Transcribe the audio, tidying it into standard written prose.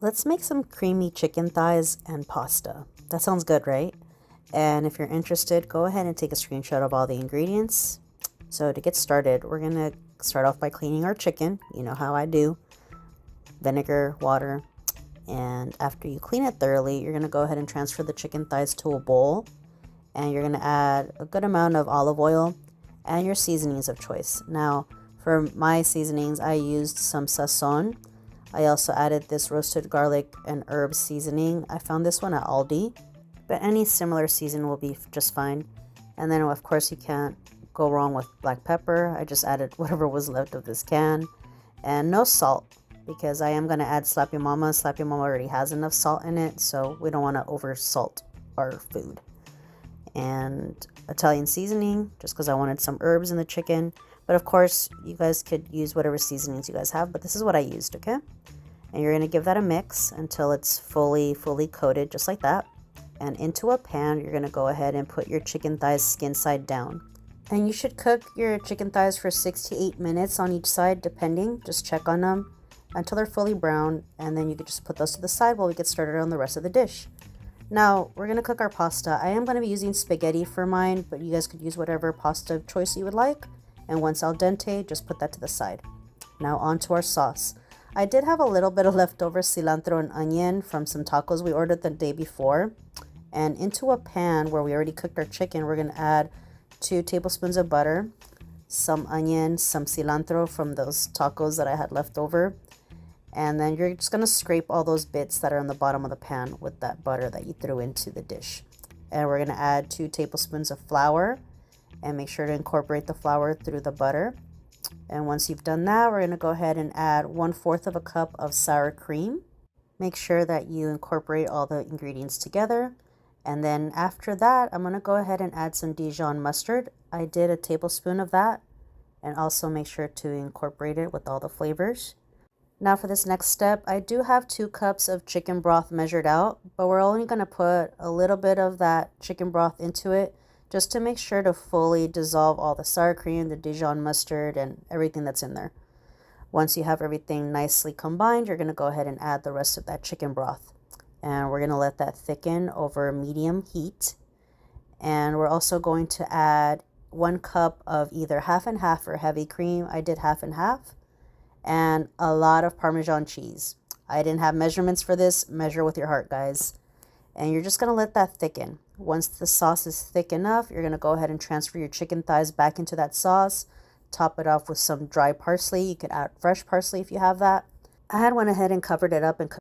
Let's make some creamy chicken thighs and pasta. That sounds good, right? And if you're interested, go ahead and take a screenshot of all the ingredients. So to get started, we're gonna start off by cleaning our chicken. You know how I do. Vinegar, water, and after you clean it thoroughly, you're gonna go ahead and transfer the chicken thighs to a bowl. And you're gonna add a good amount of olive oil and your seasonings of choice. Now, for my seasonings, I used some sazon. I also added this roasted garlic and herb seasoning. I found this one at Aldi, but any similar season will be just fine. And then, of course, you can't go wrong with black pepper. I just added whatever was left of this can. And no salt, because I am going to add Slappy Mama. Slappy Mama already has enough salt in it, so we don't want to over salt our food. And Italian seasoning, just because I wanted some herbs in the chicken. But of course, you guys could use whatever seasonings you guys have, but this is what I used, okay? And you're going to give that a mix until it's fully coated, just like that. And into a pan, you're going to go ahead and put your chicken thighs skin side down. And you should cook your chicken thighs for 6 to 8 minutes on each side, depending. Just check on them until they're fully brown, and then you can just put those to the side while we get started on the rest of the dish. Now, we're going to cook our pasta. I am going to be using spaghetti for mine, but you guys could use whatever pasta choice you would like. And once al dente, just put that to the side. Now on to our sauce. I did have a little bit of leftover cilantro and onion from some tacos we ordered the day before. And into a pan where we already cooked our chicken, we're going to add 2 tablespoons of butter, some onion, some cilantro from those tacos that I had left over. And then you're just going to scrape all those bits that are on the bottom of the pan with that butter that you threw into the dish. And we're going to add 2 tablespoons of flour, and make sure to incorporate the flour through the butter. And once you've done that, we're going to go ahead and add 1/4 of a cup of sour cream. Make sure that you incorporate all the ingredients together. And then after that, I'm going to go ahead and add some Dijon mustard. I did a tablespoon of that, and also make sure to incorporate it with all the flavors. Now for this next step, I do have 2 cups of chicken broth measured out, but we're only going to put a little bit of that chicken broth into it just to make sure to fully dissolve all the sour cream, the Dijon mustard, and everything that's in there. Once you have everything nicely combined, you're going to go ahead and add the rest of that chicken broth. And we're going to let that thicken over medium heat. And we're also going to add 1 cup of either half and half or heavy cream. I did half and half. And a lot of Parmesan cheese. I didn't have measurements for this. Measure with your heart, guys. And you're just going to let that thicken. Once the sauce is thick enough, you're going to go ahead and transfer your chicken thighs back into that sauce. Top it off with some dry parsley. You could add fresh parsley if you have that. I had went ahead and covered it up and